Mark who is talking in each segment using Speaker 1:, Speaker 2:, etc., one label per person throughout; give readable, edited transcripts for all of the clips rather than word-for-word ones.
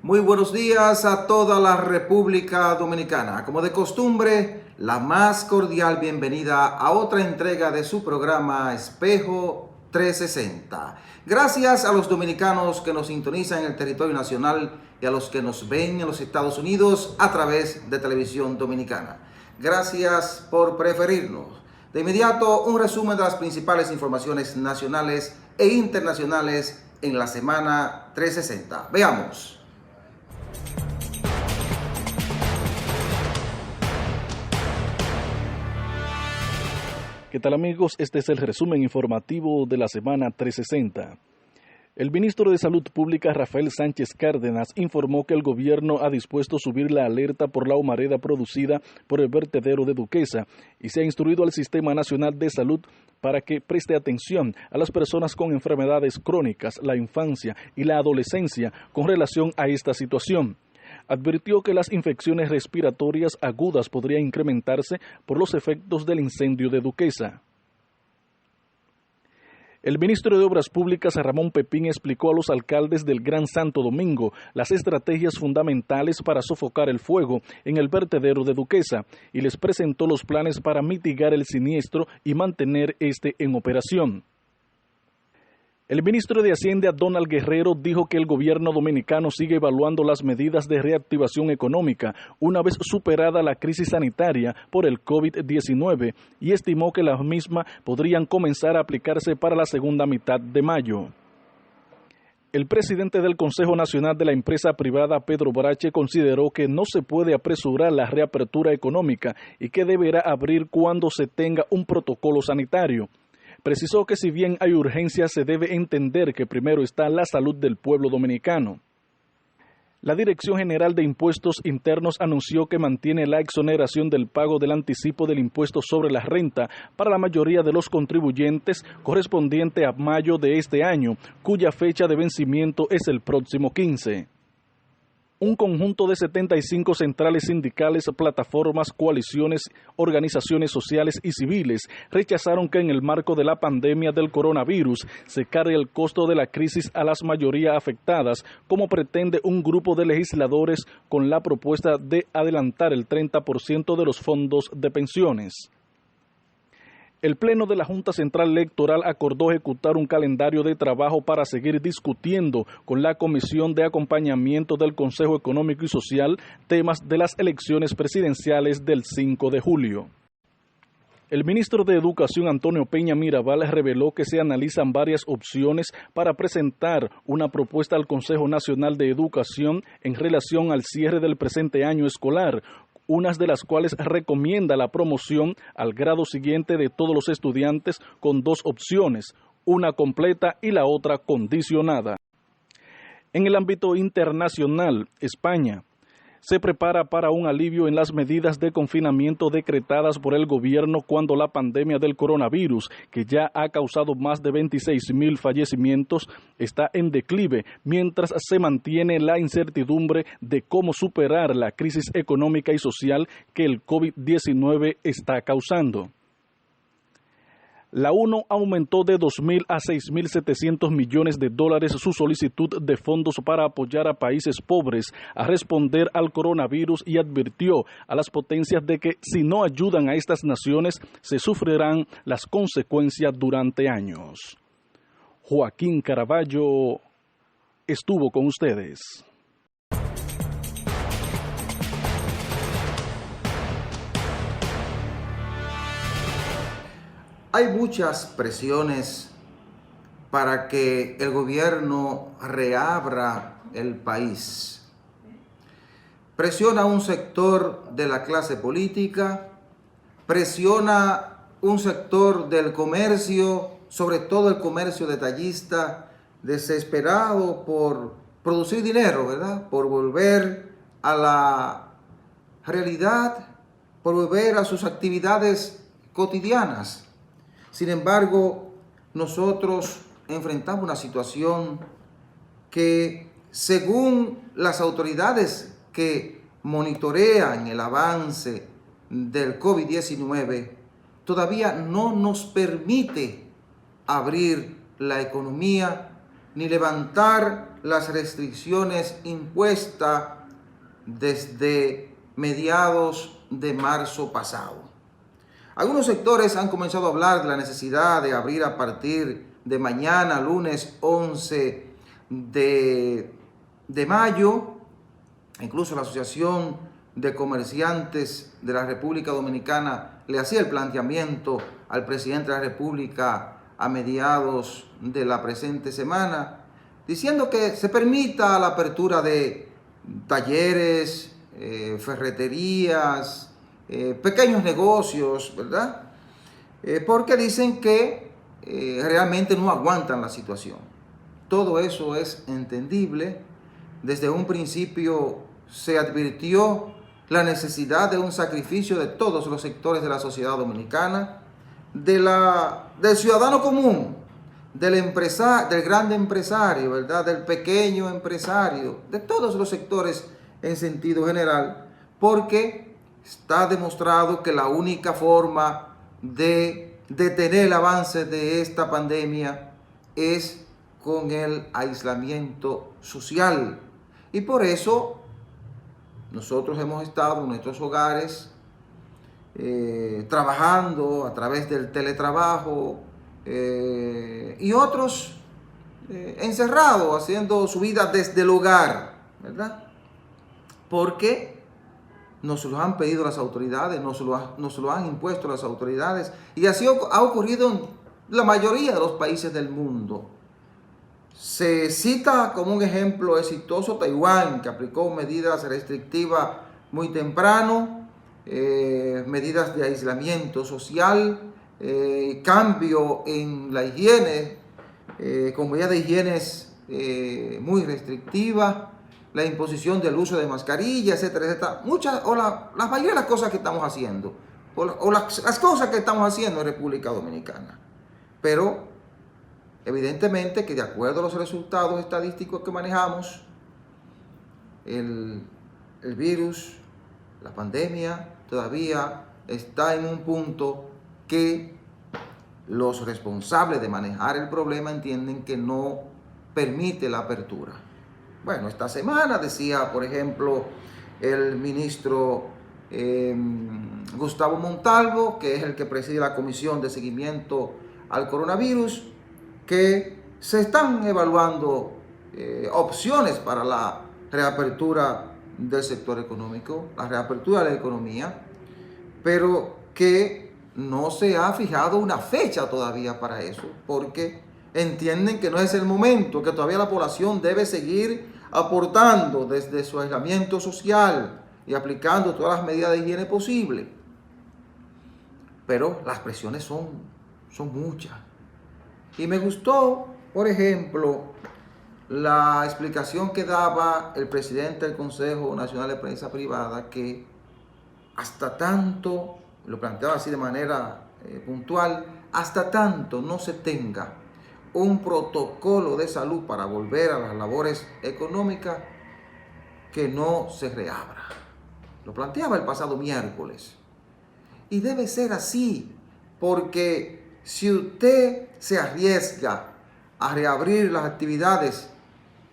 Speaker 1: Muy buenos días a toda la República Dominicana. Como de costumbre, la más cordial bienvenida a otra entrega de su programa Espejo 360. Gracias a los dominicanos que nos sintonizan en el territorio nacional y a los que nos ven en los Estados Unidos a través de Televisión Dominicana. Gracias por preferirnos. De inmediato, un resumen de las principales informaciones nacionales e internacionales en la semana 360. Veamos.
Speaker 2: ¿Qué tal, amigos? Este es el resumen informativo de la semana 360. El ministro de Salud Pública, Rafael Sánchez Cárdenas, informó que el gobierno ha dispuesto subir la alerta por la humareda producida por el vertedero de Duquesa y se ha instruido al Sistema Nacional de Salud para que preste atención a las personas con enfermedades crónicas, la infancia y la adolescencia con relación a esta situación. Advirtió que las infecciones respiratorias agudas podrían incrementarse por los efectos del incendio de Duquesa. El ministro de Obras Públicas, Ramón Pepín, explicó a los alcaldes del Gran Santo Domingo las estrategias fundamentales para sofocar el fuego en el vertedero de Duquesa y les presentó los planes para mitigar el siniestro y mantener este en operación. El ministro de Hacienda, Donald Guerrero, dijo que el gobierno dominicano sigue evaluando las medidas de reactivación económica una vez superada la crisis sanitaria por el COVID-19 y estimó que las mismas podrían comenzar a aplicarse para la segunda mitad de mayo. El presidente del Consejo Nacional de la Empresa Privada, Pedro Brache, consideró que no se puede apresurar la reapertura económica y que deberá abrir cuando se tenga un protocolo sanitario. Precisó que si bien hay urgencia, se debe entender que primero está la salud del pueblo dominicano. La Dirección General de Impuestos Internos anunció que mantiene la exoneración del pago del anticipo del impuesto sobre la renta para la mayoría de los contribuyentes correspondiente a mayo de este año, cuya fecha de vencimiento es el próximo 15. Un conjunto de 75 centrales sindicales, plataformas, coaliciones, organizaciones sociales y civiles rechazaron que en el marco de la pandemia del coronavirus se cargue el costo de la crisis a las mayorías afectadas, como pretende un grupo de legisladores con la propuesta de adelantar el 30% de los fondos de pensiones. El Pleno de la Junta Central Electoral acordó ejecutar un calendario de trabajo para seguir discutiendo con la Comisión de Acompañamiento del Consejo Económico y Social temas de las elecciones presidenciales del 5 de julio. El ministro de Educación, Antonio Peña Mirabal, reveló que se analizan varias opciones para presentar una propuesta al Consejo Nacional de Educación en relación al cierre del presente año escolar, unas de las cuales recomienda la promoción al grado siguiente de todos los estudiantes con dos opciones, una completa y la otra condicionada. En el ámbito internacional, España se prepara para un alivio en las medidas de confinamiento decretadas por el gobierno cuando la pandemia del coronavirus, que ya ha causado más de 26,000 fallecimientos, está en declive, mientras se mantiene la incertidumbre de cómo superar la crisis económica y social que el COVID-19 está causando. La ONU aumentó de 2.000 a 6.700 millones de dólares su solicitud de fondos para apoyar a países pobres a responder al coronavirus y advirtió a las potencias de que si no ayudan a estas naciones se sufrirán las consecuencias durante años. Joaquín Caraballo estuvo con ustedes.
Speaker 1: Hay muchas presiones para que el gobierno reabra el país. Presiona un sector de la clase política, presiona un sector del comercio, sobre todo el comercio detallista, desesperado por producir dinero, ¿verdad? Por volver a la realidad, por volver a sus actividades cotidianas. Sin embargo, nosotros enfrentamos una situación que, según las autoridades que monitorean el avance del COVID-19, todavía no nos permite abrir la economía ni levantar las restricciones impuestas desde mediados de marzo pasado. Algunos sectores han comenzado a hablar de la necesidad de abrir a partir de mañana, lunes 11 de mayo. Incluso la Asociación de Comerciantes de la República Dominicana le hacía el planteamiento al presidente de la República a mediados de la presente semana, diciendo que se permita la apertura de talleres, ferreterías, pequeños negocios, ¿verdad? Porque dicen que realmente no aguantan la situación. Todo eso es entendible. Desde un principio se advirtió la necesidad de un sacrificio de todos los sectores de la sociedad dominicana, del ciudadano común, del gran empresario, ¿verdad? Del pequeño empresario, de todos los sectores en sentido general, porque está demostrado que la única forma de detener el avance de esta pandemia es con el aislamiento social. Y por eso nosotros hemos estado en nuestros hogares trabajando a través del teletrabajo y otros encerrados, haciendo su vida desde el hogar, ¿verdad? Porque nos lo han pedido las autoridades, nos lo han impuesto las autoridades, y así ha ocurrido en la mayoría de los países del mundo. Se cita como un ejemplo exitoso Taiwán, que aplicó medidas restrictivas muy temprano, medidas de aislamiento social, cambio en la higiene, con medidas de higiene muy restrictivas, la imposición del uso de mascarilla, etcétera, etcétera. La mayoría de las cosas que estamos haciendo, las cosas que estamos haciendo en República Dominicana. Pero evidentemente que de acuerdo a los resultados estadísticos que manejamos, el virus, la pandemia, todavía está en un punto que los responsables de manejar el problema entienden que no permite la apertura. Bueno, esta semana decía, por ejemplo, el ministro Gustavo Montalvo, que es el que preside la Comisión de Seguimiento al Coronavirus, que se están evaluando opciones para la reapertura del sector económico, la reapertura de la economía, pero que no se ha fijado una fecha todavía para eso, porque entienden que no es el momento, que todavía la población debe seguir aportando desde su aislamiento social y aplicando todas las medidas de higiene posibles. Pero las presiones son muchas. Y me gustó, por ejemplo, la explicación que daba el presidente del Consejo Nacional de Prensa Privada, que hasta tanto, lo planteaba así de manera puntual, hasta tanto no se tenga un protocolo de salud para volver a las labores económicas, que no se reabra. Lo planteaba el pasado miércoles. Y debe ser así, porque si usted se arriesga a reabrir las actividades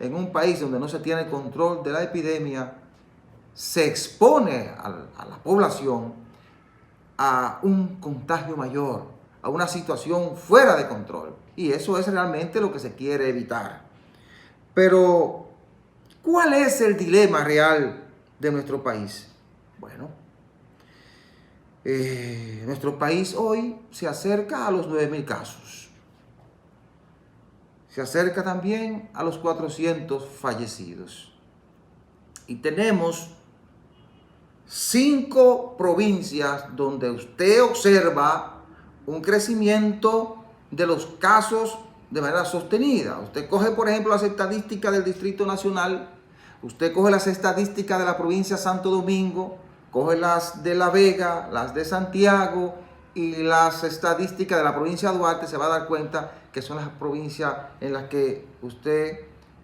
Speaker 1: en un país donde no se tiene control de la epidemia, se expone a la población a un contagio mayor, a una situación fuera de control. Y eso es realmente lo que se quiere evitar. Pero, ¿cuál es el dilema real de nuestro país? Bueno, nuestro país hoy se acerca a los 9,000 casos. Se acerca también a los 400 fallecidos. Y tenemos 5 provincias donde usted observa un crecimiento de los casos de manera sostenida. Usted coge, por ejemplo, las estadísticas del Distrito Nacional, usted coge las estadísticas de la provincia de Santo Domingo, coge las de La Vega, las de Santiago y las estadísticas de la provincia de Duarte, se va a dar cuenta que son las provincias en las que usted,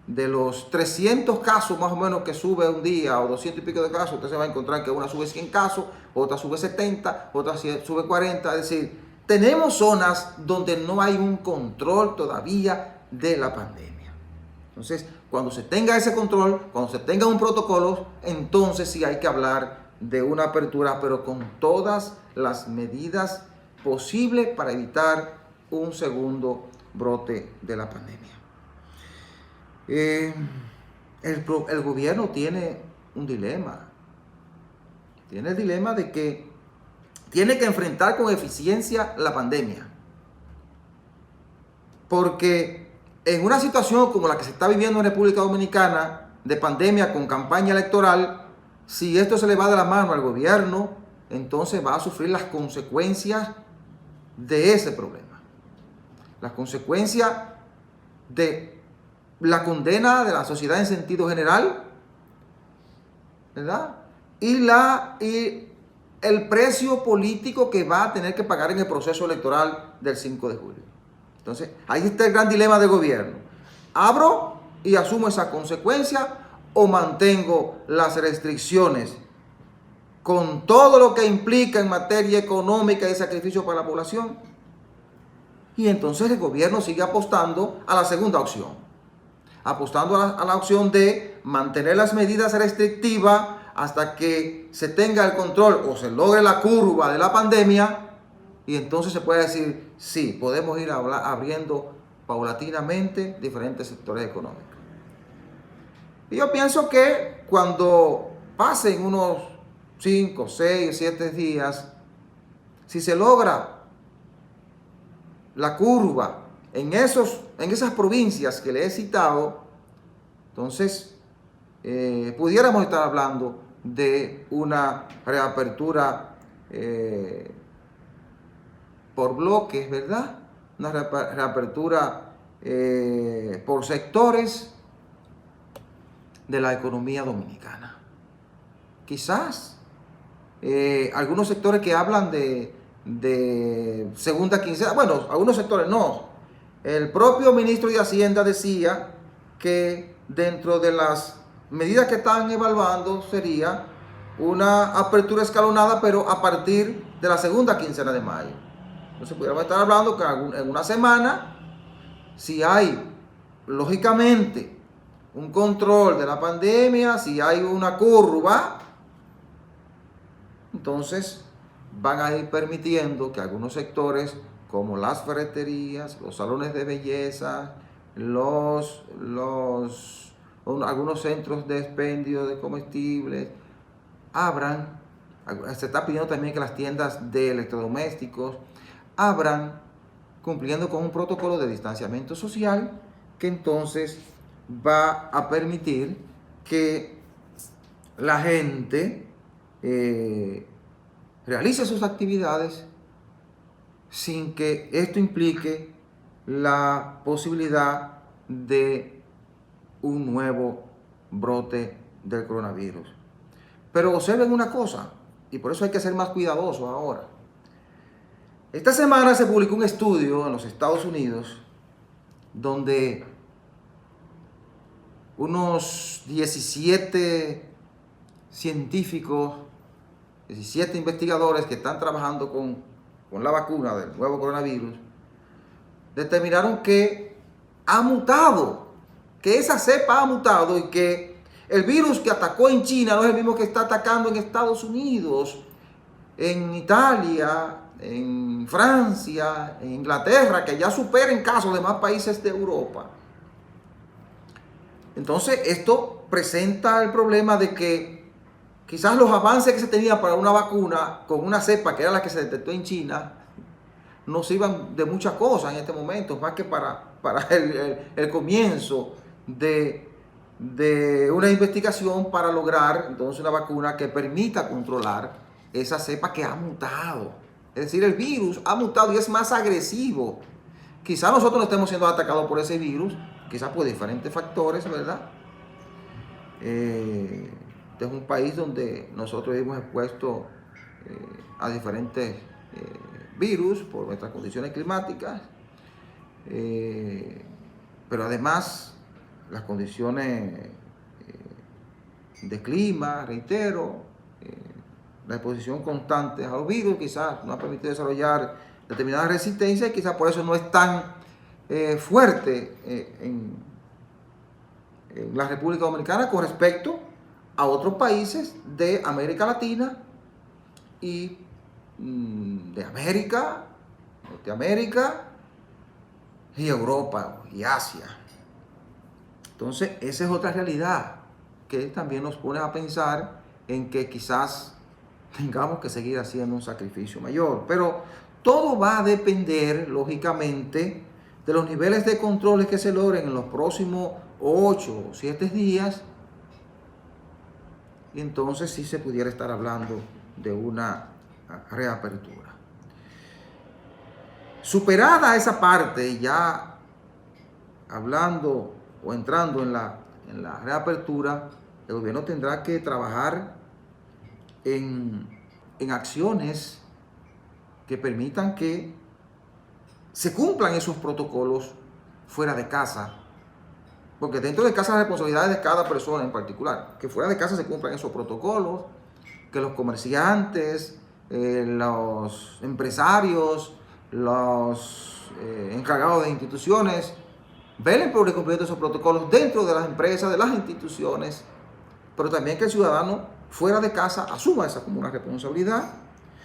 Speaker 1: de los 300 casos más o menos que sube un día, o 200 y pico de casos, usted se va a encontrar que una sube 100 casos, otra sube 70, otra sube 40, es decir, tenemos zonas donde no hay un control todavía de la pandemia. Entonces, cuando se tenga ese control, cuando se tenga un protocolo, entonces sí hay que hablar de una apertura, pero con todas las medidas posibles para evitar un segundo brote de la pandemia. El gobierno tiene un dilema. Tiene el dilema de que tiene que enfrentar con eficiencia la pandemia. Porque en una situación como la que se está viviendo en República Dominicana, de pandemia con campaña electoral, si esto se le va de la mano al gobierno, entonces va a sufrir las consecuencias de ese problema. Las consecuencias de la condena de la sociedad en sentido general, ¿verdad? Y el precio político que va a tener que pagar en el proceso electoral del 5 de julio. Entonces, ahí está el gran dilema del gobierno. ¿Abro y asumo esa consecuencia o mantengo las restricciones con todo lo que implica en materia económica y sacrificio para la población? Y entonces el gobierno sigue apostando a la segunda opción, apostando a la opción de mantener las medidas restrictivas hasta que se tenga el control o se logre la curva de la pandemia, y entonces se puede decir, sí, podemos ir abriendo paulatinamente diferentes sectores económicos. Y yo pienso que cuando pasen unos 5, 6, 7 días, si se logra la curva en esas provincias que le he citado, entonces pudiéramos estar hablando de una reapertura por bloques, ¿verdad? Una reapertura por sectores de la economía dominicana. Quizás algunos sectores que hablan de segunda quincena, bueno, algunos sectores no. El propio ministro de Hacienda decía que dentro de las medidas que están evaluando sería una apertura escalonada, pero a partir de la segunda quincena de mayo. Entonces pudiéramos estar hablando que en una semana, si hay, lógicamente, un control de la pandemia, si hay una curva, entonces van a ir permitiendo que algunos sectores, como las ferreterías, los salones de belleza, algunos centros de expendio de comestibles, abran. Se está pidiendo también que las tiendas de electrodomésticos abran, cumpliendo con un protocolo de distanciamiento social que entonces va a permitir que la gente realice sus actividades sin que esto implique la posibilidad de un nuevo brote del coronavirus. Pero observen una cosa, y por eso hay que ser más cuidadosos ahora. Esta semana se publicó un estudio en los Estados Unidos donde unos 17 científicos, 17 investigadores que están trabajando con la vacuna del nuevo coronavirus, determinaron que ha mutado, que esa cepa ha mutado y que el virus que atacó en China no es el mismo que está atacando en Estados Unidos, en Italia, en Francia, en Inglaterra, que ya supera en casos de más países de Europa. Entonces, esto presenta el problema de que quizás los avances que se tenían para una vacuna con una cepa que era la que se detectó en China no sirvan de muchas cosas en este momento, más que para el comienzo de una investigación para lograr entonces una vacuna que permita controlar esa cepa que ha mutado. Es decir, el virus ha mutado y es más agresivo. Quizás nosotros no estemos siendo atacados por ese virus, quizás por diferentes factores, ¿verdad? Este es un país donde nosotros hemos expuesto a diferentes virus por nuestras condiciones climáticas, pero además las condiciones de clima, reitero, la exposición constante a los virus quizás nos ha permitido desarrollar determinada resistencia y quizás por eso no es tan fuerte en la República Dominicana con respecto a otros países de América Latina y de América, Norteamérica y Europa y Asia. Entonces, esa es otra realidad que también nos pone a pensar en que quizás tengamos que seguir haciendo un sacrificio mayor. Pero todo va a depender, lógicamente, de los niveles de controles que se logren en los próximos 8 o 7 días. Y entonces sí se pudiera estar hablando de una reapertura. Superada esa parte, ya hablando o entrando en la reapertura, el gobierno tendrá que trabajar en acciones que permitan que se cumplan esos protocolos fuera de casa. Porque dentro de casa la responsabilidad es de cada persona en particular. Que fuera de casa se cumplan esos protocolos, que los comerciantes, los empresarios, los encargados de instituciones velen por el cumplimiento de esos protocolos dentro de las empresas, de las instituciones, pero también que el ciudadano fuera de casa asuma esa como una responsabilidad.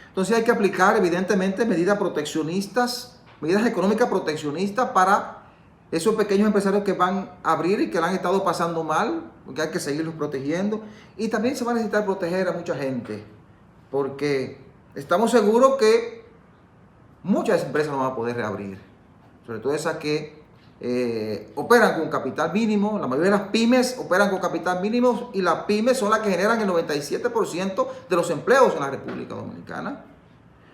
Speaker 1: Entonces hay que aplicar evidentemente medidas proteccionistas, medidas económicas proteccionistas para esos pequeños empresarios que van a abrir y que la han estado pasando mal, porque hay que seguirlos protegiendo. Y también se va a necesitar proteger a mucha gente, porque estamos seguros que muchas empresas no van a poder reabrir, sobre todo esas que operan con capital mínimo. La mayoría de las pymes operan con capital mínimo y las pymes son las que generan el 97% de los empleos en la República Dominicana.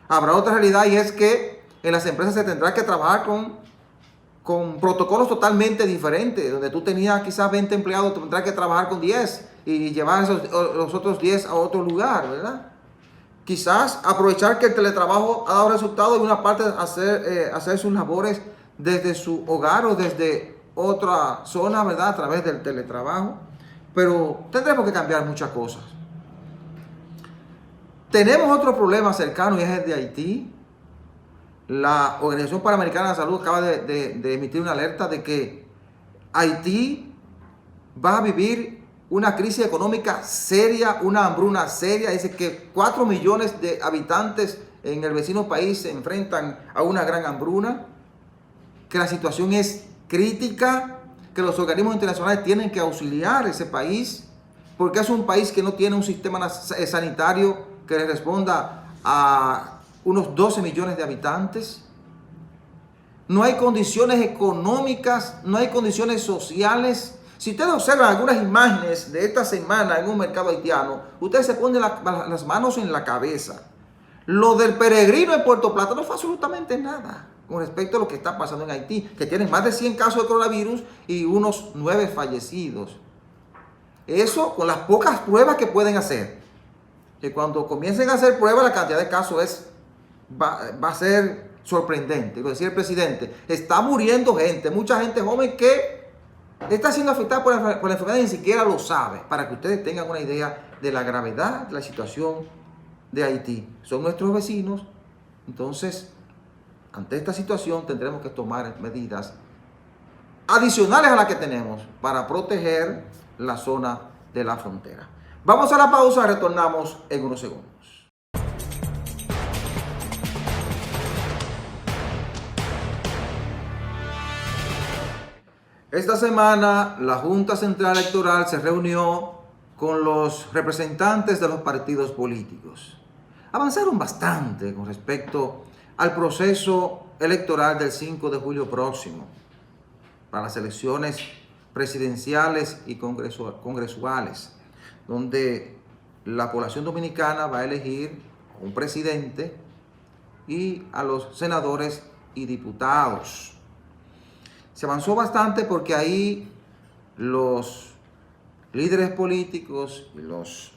Speaker 1: Habrá otra realidad y es que en las empresas se tendrá que trabajar con protocolos totalmente diferentes. Donde tú tenías quizás 20 empleados, tendrás que trabajar con 10 y llevar los otros 10 a otro lugar, ¿verdad? Quizás aprovechar que el teletrabajo ha dado resultados y una parte hacer sus labores desde su hogar o desde otra zona, ¿verdad? A través del teletrabajo. Pero tendremos que cambiar muchas cosas. Tenemos otro problema cercano y es el de Haití. La Organización Panamericana de la Salud acaba de emitir una alerta de que Haití va a vivir una crisis económica seria, una hambruna seria. Dice que 4 millones de habitantes en el vecino país se enfrentan a una gran hambruna, que la situación es crítica, que los organismos internacionales tienen que auxiliar a ese país, porque es un país que no tiene un sistema sanitario que le responda a unos 12 millones de habitantes. No hay condiciones económicas, no hay condiciones sociales. Si ustedes observan algunas imágenes de esta semana en un mercado haitiano, ustedes se ponen las manos en la cabeza. Lo del peregrino en Puerto Plata no fue absolutamente nada con respecto a lo que está pasando en Haití, que tienen más de 100 casos de coronavirus y unos 9 fallecidos. Eso con las pocas pruebas que pueden hacer. Que cuando comiencen a hacer pruebas, la cantidad de casos va a ser sorprendente. Lo decía el presidente, está muriendo gente, mucha gente joven que está siendo afectada por la enfermedad y ni siquiera lo sabe, para que ustedes tengan una idea de la gravedad de la situación de Haití. Son nuestros vecinos. Entonces, ante esta situación tendremos que tomar medidas adicionales a las que tenemos para proteger la zona de la frontera. Vamos a la pausa, retornamos en unos segundos. Esta semana la Junta Central Electoral se reunió con los representantes de los partidos políticos. Avanzaron bastante con respecto al proceso electoral del 5 de julio próximo para las elecciones presidenciales y congresuales, donde la población dominicana va a elegir un presidente y a los senadores y diputados. Se avanzó bastante porque ahí los líderes políticos y los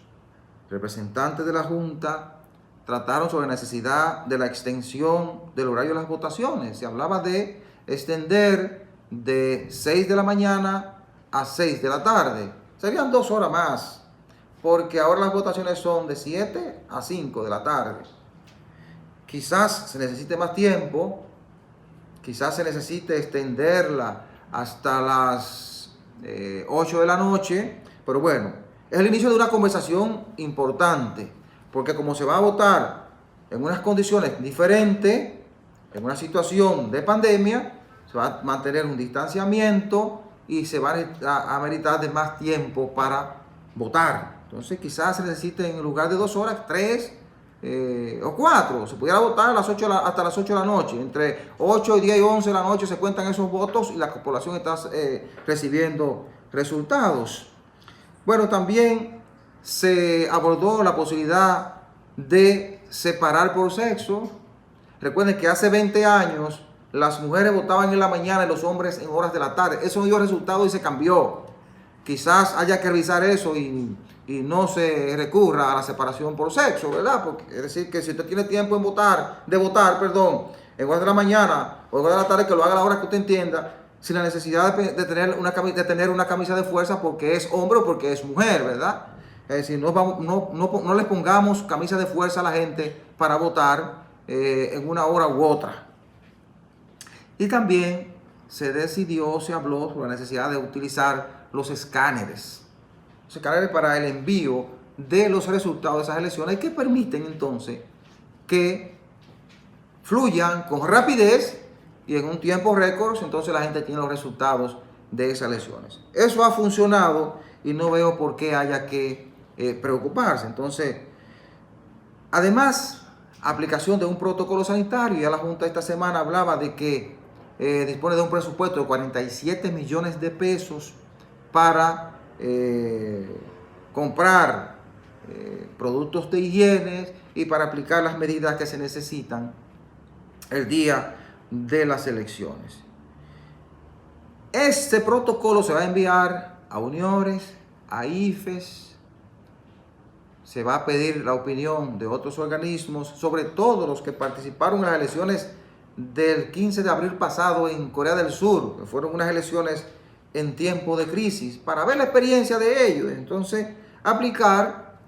Speaker 1: representantes de la Junta trataron sobre la necesidad de la extensión del horario de las votaciones. Se hablaba de extender de 6 de la mañana a 6 de la tarde. Serían 2 horas más, porque ahora las votaciones son de 7 a 5 de la tarde. Quizás se necesite más tiempo, quizás se necesite extenderla hasta las 8 de la noche, pero bueno, es el inicio de una conversación importante, porque como se va a votar en unas condiciones diferentes, en una situación de pandemia, se va a mantener un distanciamiento y se va a meritar de más tiempo para votar. Entonces quizás se necesite en lugar de 2 horas, 3 o 4. Se pudiera votar a las 8 hasta las 8 de la noche. Entre 8, 10 y 11 de la noche se cuentan esos votos y la población está recibiendo resultados. Bueno, también se abordó la posibilidad de separar por sexo. Recuerden que hace 20 años las mujeres votaban en la mañana y los hombres en horas de la tarde. Eso no dio resultado y se cambió. Quizás haya que revisar eso y no se recurra a la separación por sexo, ¿verdad? Porque, es decir, que si usted tiene tiempo de votar, en horas de la mañana o en horas de la tarde, que lo haga a la hora que usted entienda, sin la necesidad de tener una camisa de fuerza porque es hombre o porque es mujer, ¿verdad? Es decir, no les pongamos camisa de fuerza a la gente para votar en una hora u otra. Y también se habló sobre la necesidad de utilizar los escáneres para el envío de los resultados de esas elecciones que permiten entonces que fluyan con rapidez y en un tiempo récord, entonces la gente tiene los resultados de esas elecciones. Eso ha funcionado y no veo por qué haya que preocuparse. Entonces, además, aplicación de un protocolo sanitario. Ya la Junta esta semana hablaba de que dispone de un presupuesto de 47 millones de pesos para comprar productos de higiene y para aplicar las medidas que se necesitan el día de las elecciones. Este protocolo se va a enviar a uniones, a IFES, se va a pedir la opinión de otros organismos, sobre todo los que participaron en las elecciones del 15 de abril pasado en Corea del Sur, que fueron unas elecciones en tiempo de crisis, para ver la experiencia de ellos. Entonces, aplicar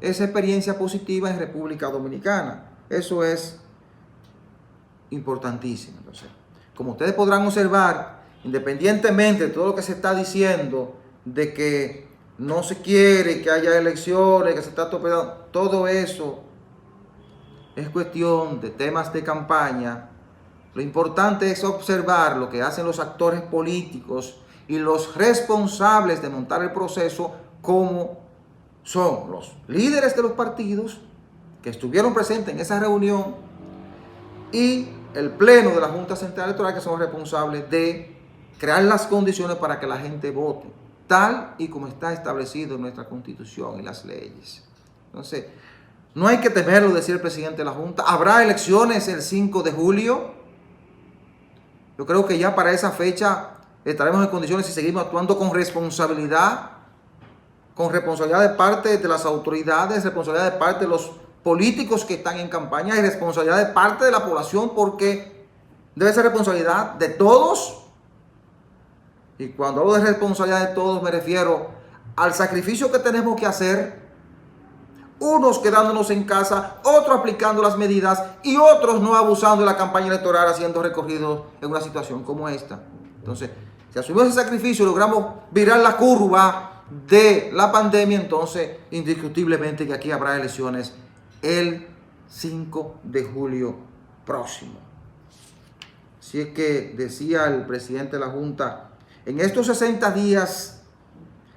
Speaker 1: esa experiencia positiva en República Dominicana. Eso es importantísimo. Entonces, como ustedes podrán observar, independientemente de todo lo que se está diciendo, de que no se quiere que haya elecciones, que se está torpedeando, todo eso es cuestión de temas de campaña. Lo importante es observar lo que hacen los actores políticos y los responsables de montar el proceso, como son los líderes de los partidos que estuvieron presentes en esa reunión y el pleno de la Junta Central Electoral, que son responsables de crear las condiciones para que la gente vote, tal y como está establecido en nuestra Constitución y las leyes. Entonces, no hay que temerlo, decía el presidente de la Junta. Habrá elecciones el 5 de julio. Yo creo que ya para esa fecha estaremos en condiciones, si seguimos actuando con responsabilidad de parte de las autoridades, responsabilidad de parte de los políticos que están en campaña y responsabilidad de parte de la población, porque debe ser responsabilidad de todos. Y cuando hablo de responsabilidad de todos, me refiero al sacrificio que tenemos que hacer, unos quedándonos en casa, otros aplicando las medidas y otros no abusando de la campaña electoral, haciendo recorridos en una situación como esta. Entonces, si asumimos ese sacrificio y logramos virar la curva de la pandemia, entonces indiscutiblemente que aquí habrá elecciones el 5 de julio próximo. Así es que decía el presidente de la Junta, en estos 60 días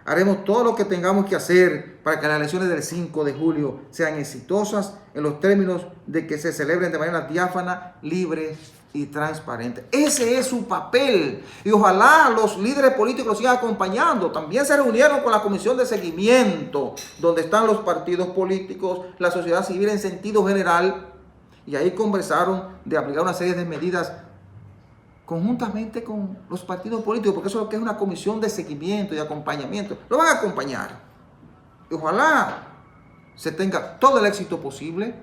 Speaker 1: haremos todo lo que tengamos que hacer para que las elecciones del 5 de julio sean exitosas en los términos de que se celebren de manera diáfana, libre y transparente. Ese es su papel y ojalá los líderes políticos los sigan acompañando. También se reunieron con la comisión de seguimiento, donde están los partidos políticos, la sociedad civil en sentido general, y ahí conversaron de aplicar una serie de medidas conjuntamente con los partidos políticos, porque eso es lo que es una comisión de seguimiento y acompañamiento. Lo van a acompañar. Y ojalá se tenga todo el éxito posible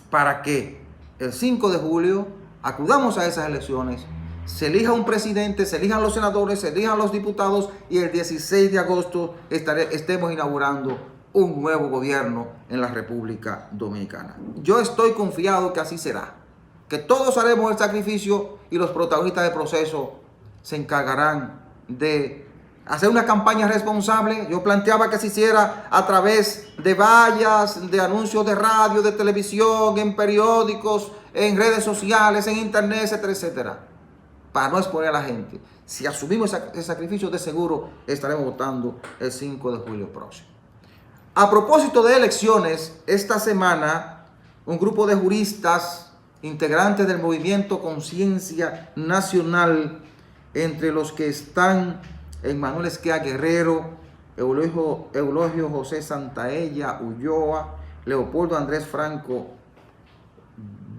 Speaker 1: para que el 5 de julio acudamos a esas elecciones, se elija un presidente, se elijan los senadores, se elijan los diputados y el 16 de agosto estemos inaugurando un nuevo gobierno en la República Dominicana. Yo estoy confiado que así será, que todos haremos el sacrificio y los protagonistas del proceso se encargarán de hacer una campaña responsable. Yo planteaba que se hiciera a través de vallas, de anuncios de radio, de televisión, en periódicos, en redes sociales, en internet, etcétera, etcétera, para no exponer a la gente. Si asumimos ese sacrificio, de seguro estaremos votando el 5 de julio próximo. A propósito de elecciones, esta semana un grupo de juristas integrantes del movimiento Conciencia Nacional, entre los que están Emmanuel Esquea Guerrero, Eulogio José Santaella Ulloa, Leopoldo Andrés Franco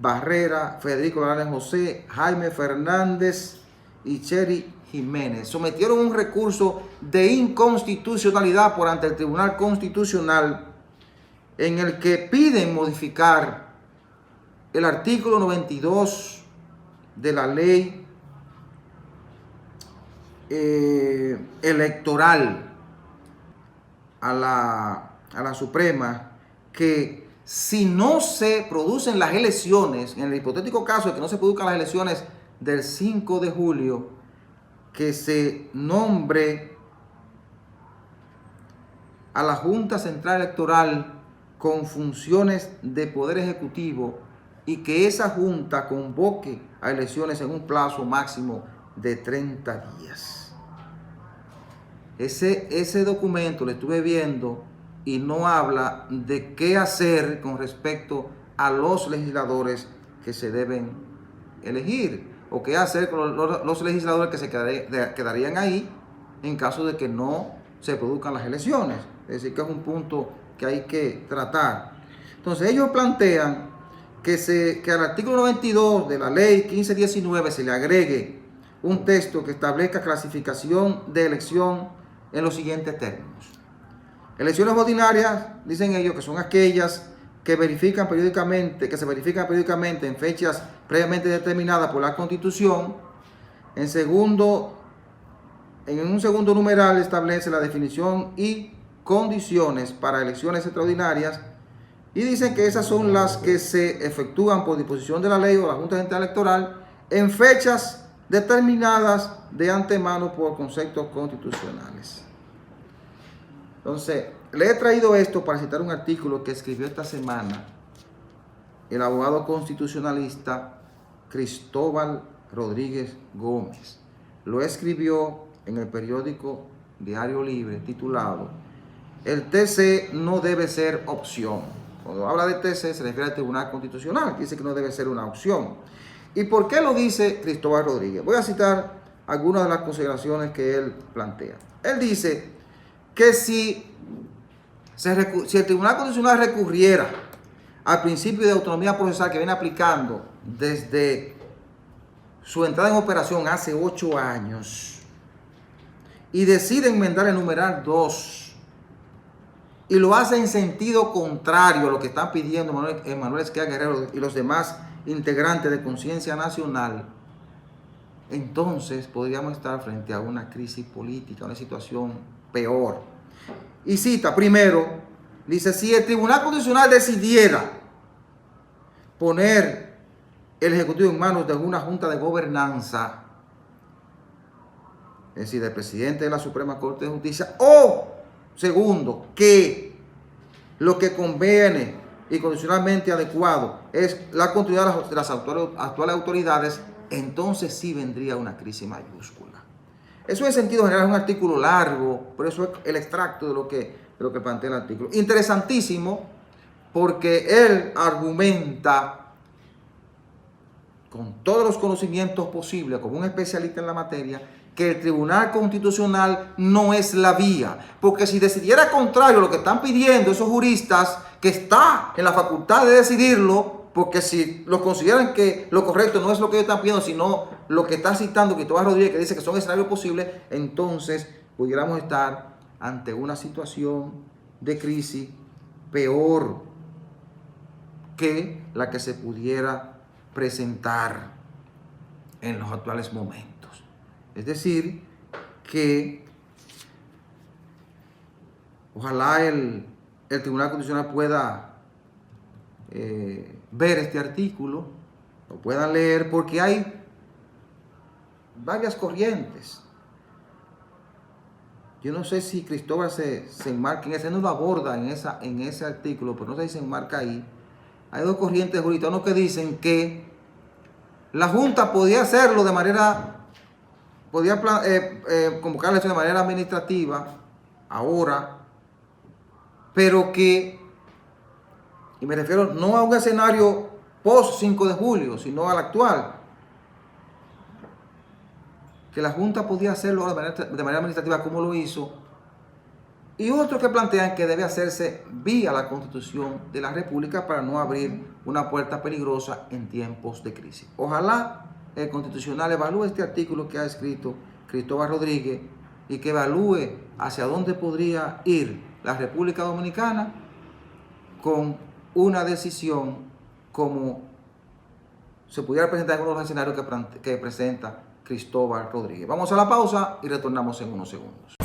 Speaker 1: Barrera, Federico Lalén José, Jaime Fernández y Cheri Jiménez, sometieron un recurso de inconstitucionalidad por ante el Tribunal Constitucional en el que piden modificar el artículo 92 de la ley electoral a la Suprema, que si no se producen las elecciones, en el hipotético caso de que no se produzcan las elecciones del 5 de julio, que se nombre a la Junta Central Electoral con funciones de Poder Ejecutivo y que esa Junta convoque a elecciones en un plazo máximo de 30 días. Ese documento lo estuve viendo y no habla de qué hacer con respecto a los legisladores que se deben elegir, o qué hacer con los legisladores que se quedarían ahí en caso de que no se produzcan las elecciones. Es decir, que es un punto que hay que tratar. Entonces ellos plantean que al artículo 92 de la ley 1519 se le agregue un texto que establezca clasificación de elección en los siguientes términos. Elecciones ordinarias, dicen ellos, que son aquellas que se verifican periódicamente en fechas previamente determinadas por la Constitución. En un segundo numeral establece la definición y condiciones para elecciones extraordinarias, y dicen que esas son las que se efectúan por disposición de la ley o la Junta Central Electoral en fechas determinadas de antemano por conceptos constitucionales. Entonces, le he traído esto para citar un artículo que escribió esta semana el abogado constitucionalista Cristóbal Rodríguez Gómez. Lo escribió en el periódico Diario Libre, titulado "El TC no debe ser opción". Cuando habla de TC se refiere al Tribunal Constitucional, que dice que no debe ser una opción. ¿Y por qué lo dice Cristóbal Rodríguez? Voy a citar algunas de las consideraciones que él plantea. Él dice que si el Tribunal Constitucional recurriera al principio de autonomía procesal que viene aplicando desde su entrada en operación hace 8 años y decide enmendar el numeral 2 y lo hace en sentido contrario a lo que están pidiendo Emmanuel Esquea Guerrero y los demás integrantes de Conciencia Nacional, entonces podríamos estar frente a una crisis política, una situación peor. Y cita primero, dice: si el Tribunal Constitucional decidiera poner el Ejecutivo en manos de una Junta de Gobernanza, es decir, del presidente de la Suprema Corte de Justicia, o segundo, que lo que conviene y constitucionalmente adecuado es la continuidad de las actuales autoridades, entonces sí vendría una crisis mayúscula. Eso en sentido general es un artículo largo, pero eso es el extracto de lo que plantea el artículo. Interesantísimo, porque él argumenta con todos los conocimientos posibles, como un especialista en la materia, que el Tribunal Constitucional no es la vía. Porque si decidiera contrario a lo que están pidiendo esos juristas, que está en la facultad de decidirlo, porque si lo consideran que lo correcto no es lo que ellos están pidiendo, sino lo que está citando Cristóbal Rodríguez, que dice que son escenarios posibles, entonces pudiéramos estar ante una situación de crisis peor que la que se pudiera presentar en los actuales momentos. Es decir, que ojalá el Tribunal Constitucional pueda ver este artículo, lo puedan leer, porque hay varias corrientes. yo no sé si Cristóbal se enmarca en ese, no lo aborda en ese artículo, pero no sé si se enmarca ahí. Hay dos corrientes jurídicas, uno que dicen que la Junta podía hacerlo de manera, podía convocar la elección de manera administrativa, ahora, pero que, y me refiero no a un escenario post 5 de julio, sino al actual, que la Junta podía hacerlo de manera administrativa como lo hizo, y otros que plantean que debe hacerse vía la Constitución de la República para no abrir una puerta peligrosa en tiempos de crisis. Ojalá el Constitucional evalúe este artículo que ha escrito Cristóbal Rodríguez y que evalúe hacia dónde podría ir la República Dominicana con una decisión como se pudiera presentar en uno de los escenarios que presenta Cristóbal Rodríguez. Vamos a la pausa y retornamos en unos segundos.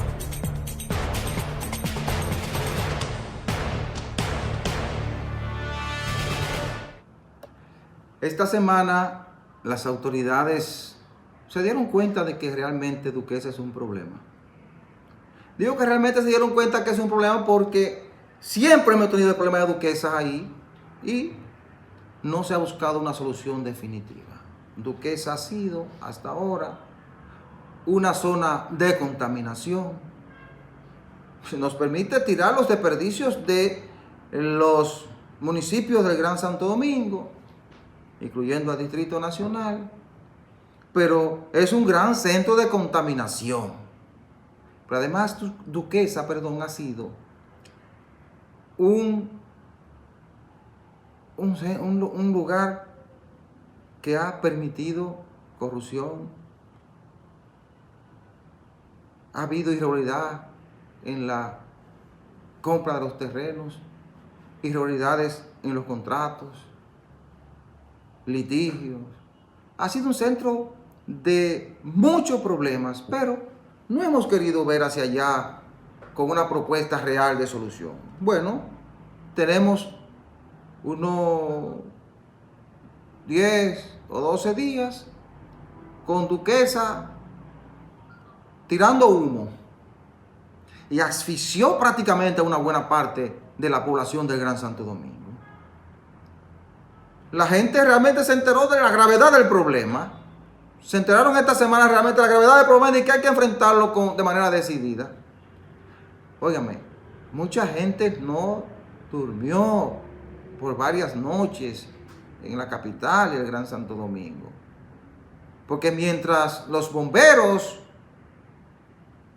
Speaker 1: Esta semana las autoridades se dieron cuenta de que realmente Duquesa es un problema. Digo que realmente se dieron cuenta que es un problema porque siempre hemos tenido el problema de Duquesa ahí y no se ha buscado una solución definitiva. Duquesa ha sido hasta ahora una zona de contaminación. Nos permite tirar los desperdicios de los municipios del Gran Santo Domingo, incluyendo al Distrito Nacional, pero es un gran centro de contaminación. Pero además Duquesa, ha sido un lugar que ha permitido corrupción. Ha habido irregularidad en la compra de los terrenos, irregularidades en los contratos, litigios. Ha sido un centro de muchos problemas, pero no hemos querido ver hacia allá con una propuesta real de solución. Bueno, tenemos unos 10 o 12 días con Duquesa tirando humo y asfixió prácticamente a una buena parte de la población del Gran Santo Domingo. La gente realmente se enteró de la gravedad del problema. Se enteraron esta semana realmente de la gravedad del problema y que hay que enfrentarlo de manera decidida. Óigame, mucha gente no durmió por varias noches en la capital y el Gran Santo Domingo. Porque mientras los bomberos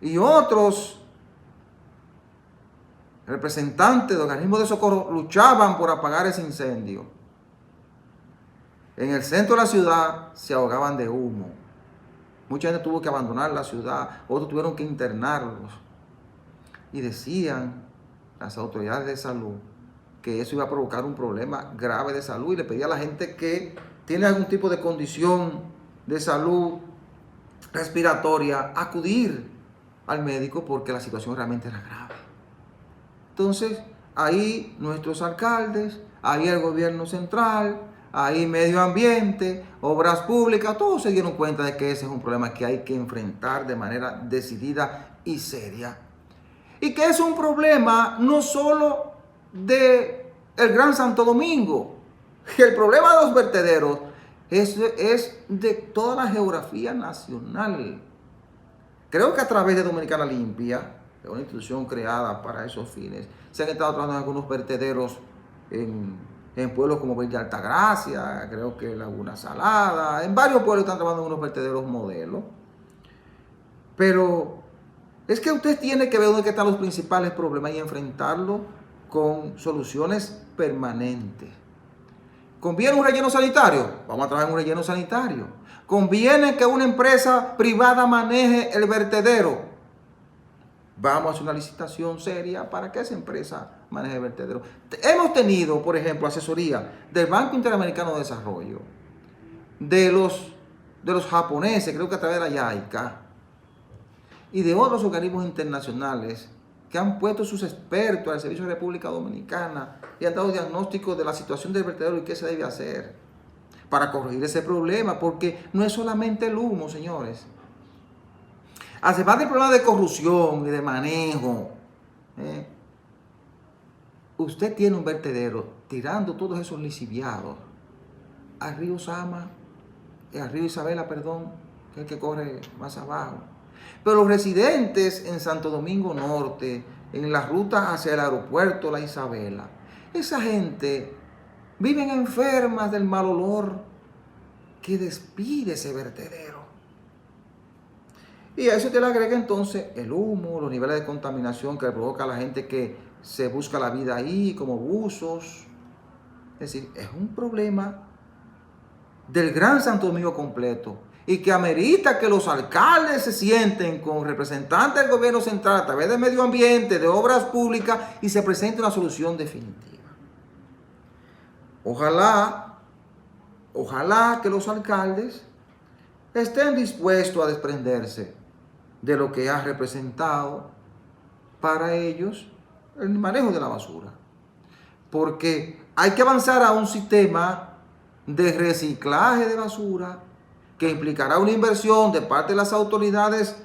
Speaker 1: y otros representantes de organismos de socorro luchaban por apagar ese incendio, en el centro de la ciudad se ahogaban de humo. Mucha gente tuvo que abandonar la ciudad, otros tuvieron que internarlos. Y decían las autoridades de salud que eso iba a provocar un problema grave de salud y le pedía a la gente que tiene algún tipo de condición de salud respiratoria acudir al médico porque la situación realmente era grave. Entonces, ahí nuestros alcaldes, ahí el gobierno central, ahí medio ambiente, obras públicas, todos se dieron cuenta de que ese es un problema que hay que enfrentar de manera decidida y seria. Y que es un problema no solo de el Gran Santo Domingo, el problema de los vertederos es de toda la geografía nacional. Creo que a través de Dominicana Limpia, de una institución creada para esos fines, se han estado trabajando en algunos vertederos en pueblos como Villa Altagracia, creo que Laguna Salada, en varios pueblos están trabajando en unos vertederos modelos. Pero es que usted tiene que ver dónde están los principales problemas y enfrentarlo con soluciones permanentes. ¿Conviene un relleno sanitario? Vamos a trabajar en un relleno sanitario. ¿Conviene que una empresa privada maneje el vertedero? Vamos a hacer una licitación seria para que esa empresa maneje el vertedero. Hemos tenido, por ejemplo, asesoría del Banco Interamericano de Desarrollo, de los japoneses, creo que a través de la JICA, y de otros organismos internacionales que han puesto sus expertos al servicio de la República Dominicana y han dado diagnósticos de la situación del vertedero y qué se debe hacer para corregir ese problema, porque no es solamente el humo, señores. Además del problema de corrupción y de manejo, usted tiene un vertedero tirando todos esos lisiviados al río Sama, al río Isabela, perdón, que es el que corre más abajo. Pero los residentes en Santo Domingo Norte, en la ruta hacia el aeropuerto La Isabela, esa gente viven enfermas del mal olor que despide ese vertedero. Y a eso te le agrega entonces el humo, los niveles de contaminación que le provoca a la gente que se busca la vida ahí, como buzos. Es decir, es un problema del Gran Santo Domingo completo y que amerita que los alcaldes se sienten con representantes del gobierno central a través de medio ambiente, de obras públicas y se presente una solución definitiva. Ojalá que los alcaldes estén dispuestos a desprenderse de lo que ha representado para ellos el manejo de la basura. Porque hay que avanzar a un sistema de reciclaje de basura que implicará una inversión de parte de las autoridades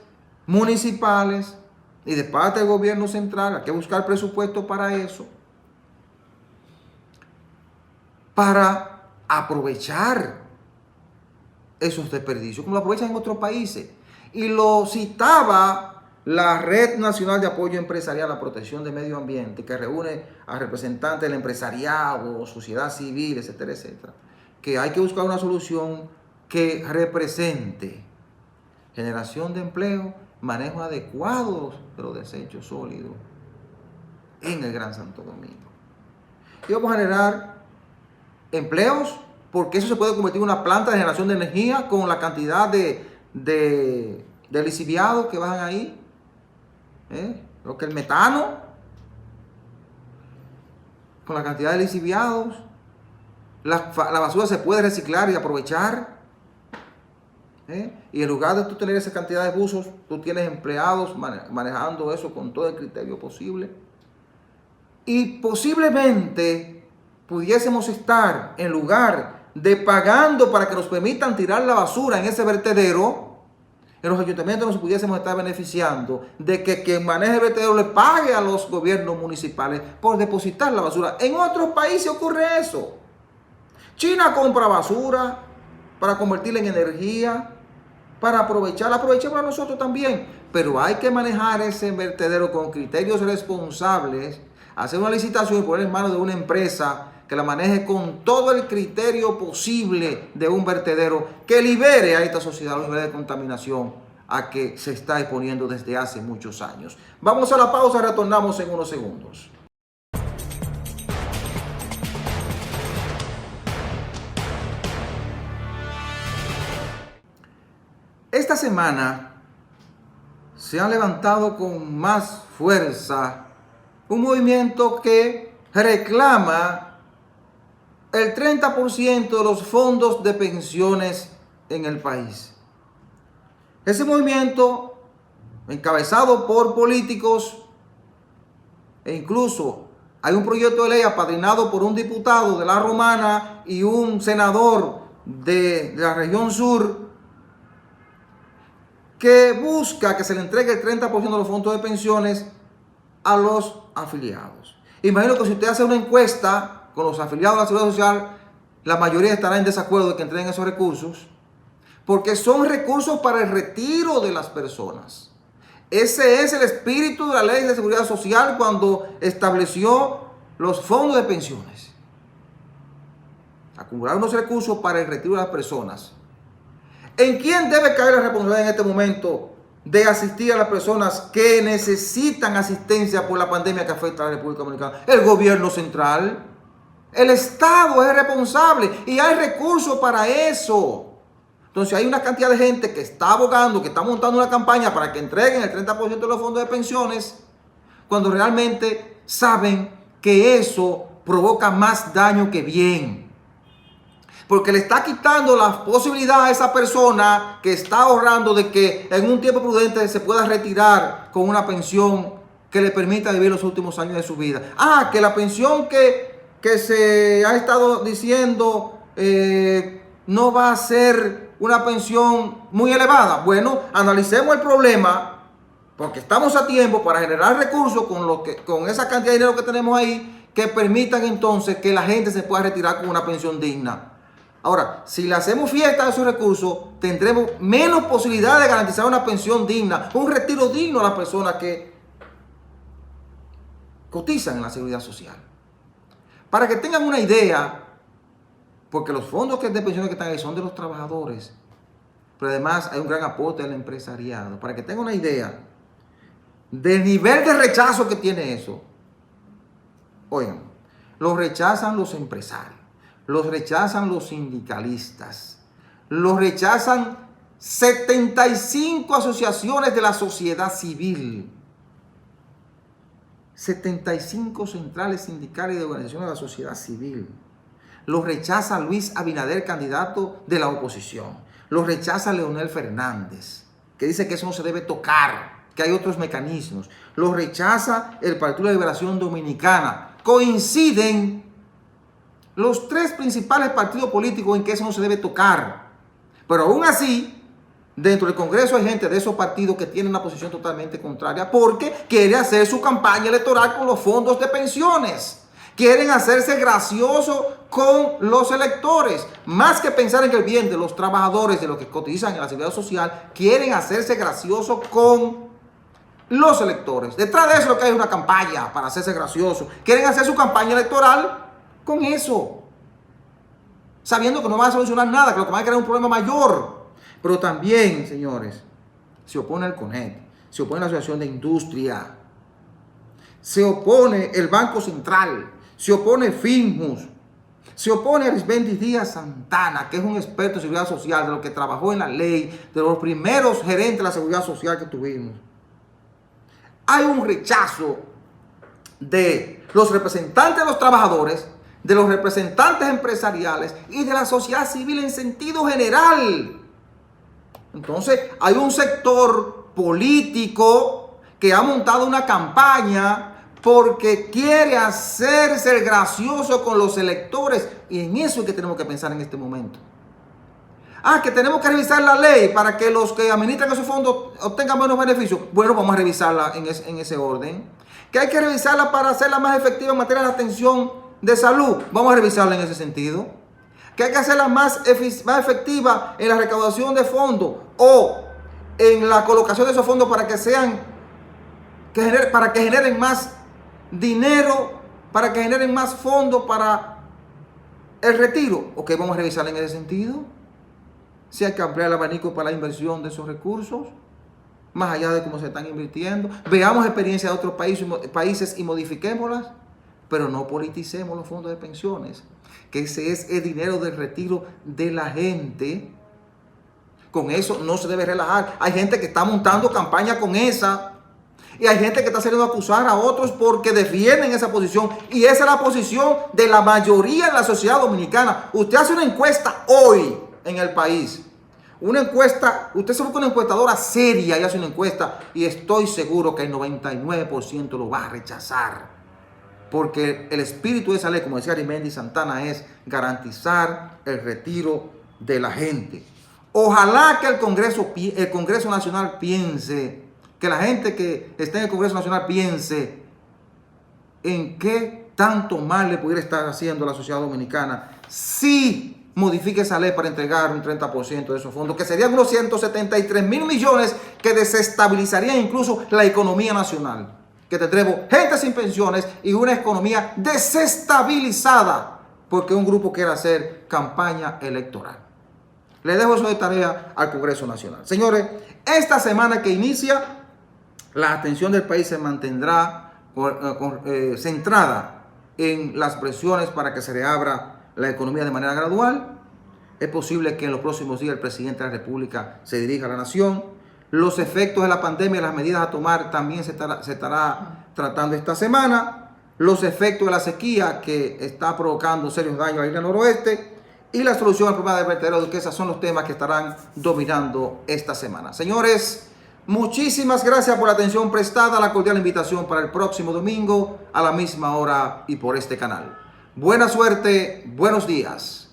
Speaker 1: municipales y de parte del gobierno central. Hay que buscar presupuesto para eso, para aprovechar esos desperdicios, como lo aprovechan en otros países. Y lo citaba la Red Nacional de Apoyo Empresarial a la Protección del Medio Ambiente, que reúne a representantes del empresariado, sociedad civil, etcétera, etcétera, que hay que buscar una solución que represente generación de empleo, manejo adecuado de los desechos sólidos en el Gran Santo Domingo. Y vamos a generar empleos, porque eso se puede convertir en una planta de generación de energía con la cantidad de lisiviados que bajan ahí. Lo que el metano, con la cantidad de lisiviados, la basura se puede reciclar y aprovechar. Y en lugar de tú tener esa cantidad de buzos, tú tienes empleados manejando eso con todo el criterio posible. Y posiblemente pudiésemos estar, en lugar de pagando para que nos permitan tirar la basura en ese vertedero, en los ayuntamientos nos pudiésemos estar beneficiando de que quien maneje el vertedero le pague a los gobiernos municipales por depositar la basura. En otros países ocurre eso. China compra basura para convertirla en energía, para aprovecharla. Aprovechemos nosotros también. Pero hay que manejar ese vertedero con criterios responsables, hacer una licitación y poner en manos de una empresa que la maneje con todo el criterio posible de un vertedero que libere a esta sociedad los niveles de contaminación a que se está exponiendo desde hace muchos años. Vamos a la pausa, retornamos en unos segundos. Esta semana se ha levantado con más fuerza un movimiento que reclama el 30% de los fondos de pensiones en el país. Ese movimiento, encabezado por políticos, e incluso hay un proyecto de ley apadrinado por un diputado de La Romana y un senador de la región sur, que busca que se le entregue el 30% de los fondos de pensiones a los afiliados. Imagino que si usted hace una encuesta con los afiliados de la Seguridad Social, la mayoría estará en desacuerdo de que entreguen esos recursos, porque son recursos para el retiro de las personas. Ese es el espíritu de la Ley de Seguridad Social cuando estableció los fondos de pensiones. Acumular unos recursos para el retiro de las personas. ¿En quién debe caer la responsabilidad en este momento de asistir a las personas que necesitan asistencia por la pandemia que afecta a la República Dominicana? El gobierno central. El Estado es responsable y hay recursos para eso. Entonces hay una cantidad de gente que está abogando, que está montando una campaña para que entreguen el 30% de los fondos de pensiones, cuando realmente saben que eso provoca más daño que bien. Porque le está quitando la posibilidad a esa persona que está ahorrando de que en un tiempo prudente se pueda retirar con una pensión que le permita vivir los últimos años de su vida. Que la pensión que se ha estado diciendo no va a ser una pensión muy elevada. Bueno, analicemos el problema, porque estamos a tiempo para generar recursos con esa cantidad de dinero que tenemos ahí, que permitan entonces que la gente se pueda retirar con una pensión digna. Ahora, si le hacemos fiesta a esos recursos, tendremos menos posibilidad de garantizar una pensión digna, un retiro digno a las personas que cotizan en la seguridad social. Para que tengan una idea, porque los fondos de pensiones que están ahí son de los trabajadores, pero además hay un gran aporte del empresariado. Para que tengan una idea del nivel de rechazo que tiene eso. Oigan, lo rechazan los empresarios, los rechazan los sindicalistas, los rechazan 75 asociaciones de la sociedad civil, 75 centrales sindicales y de organizaciones de la sociedad civil. Los rechaza Luis Abinader, candidato de la oposición. Los rechaza Leonel Fernández, que dice que eso no se debe tocar, que hay otros mecanismos. Los rechaza el Partido de Liberación Dominicana. Coinciden los tres principales partidos políticos en que eso no se debe tocar. Pero aún así, dentro del Congreso hay gente de esos partidos que tienen una posición totalmente contraria porque quiere hacer su campaña electoral con los fondos de pensiones. Quieren hacerse graciosos con los electores. Más que pensar en el bien de los trabajadores, de los que cotizan en la seguridad social, quieren hacerse graciosos con los electores. Detrás de eso lo que hay es una campaña para hacerse graciosos. Quieren hacer su campaña electoral con eso, sabiendo que no va a solucionar nada, que lo que va a crear un problema mayor. Pero también, señores, se opone el CONET, se opone la Asociación de Industria, se opone el Banco Central, se opone Finmus, se opone Arismendi Díaz Santana, que es un experto en seguridad social, de lo que trabajó en la ley, de los primeros gerentes de la seguridad social que tuvimos. Hay un rechazo de los representantes de los trabajadores, de los representantes empresariales y de la sociedad civil en sentido general. Entonces, hay un sector político que ha montado una campaña porque quiere hacerse el gracioso con los electores, y en eso es que tenemos que pensar en este momento. Que tenemos que revisar la ley para que los que administran esos fondos obtengan buenos beneficios. Bueno, vamos a revisarla en ese orden. Que hay que revisarla para hacerla más efectiva en materia de atención de salud. Vamos a revisarla en ese sentido. Que hay que hacerla más efectiva en la recaudación de fondos o en la colocación de esos fondos para que generen más dinero, para que generen más fondos para el retiro. Ok, vamos a revisarla en ese sentido. Si hay que ampliar el abanico para la inversión de esos recursos, más allá de cómo se están invirtiendo. Veamos experiencias de otros países y modifiquémoslas, pero no politicemos los fondos de pensiones, que ese es el dinero del retiro de la gente. Con eso no se debe relajar. Hay gente que está montando campaña con esa, y hay gente que está saliendo a acusar a otros porque defienden esa posición, y esa es la posición de la mayoría de la sociedad dominicana. Usted hace una encuesta hoy en el país, una encuesta, usted se busca una encuestadora seria y hace una encuesta, y estoy seguro que el 99% lo va a rechazar, porque el espíritu de esa ley, como decía Arismendi Santana, es garantizar el retiro de la gente. Ojalá que el Congreso Nacional piense, que la gente que está en el Congreso Nacional piense en qué tanto mal le pudiera estar haciendo a la sociedad dominicana si modifique esa ley para entregar un 30% de esos fondos, que serían unos 173,000 millones que desestabilizarían incluso la economía nacional. Que tendremos gente sin pensiones y una economía desestabilizada porque un grupo quiere hacer campaña electoral. Le dejo eso de tarea al Congreso Nacional. Señores, esta semana que inicia, la atención del país se mantendrá centrada en las presiones para que se reabra la economía de manera gradual. Es posible que en los próximos días el presidente de la República se dirija a la nación. Los efectos de la pandemia y las medidas a tomar también se estará tratando esta semana. Los efectos de la sequía que está provocando serios daños a la isla noroeste. Y la solución al problema del vertedero de Duquesa son los temas que estarán dominando esta semana. Señores, muchísimas gracias por la atención prestada. La cordial invitación para el próximo domingo a la misma hora y por este canal. Buena suerte, buenos días.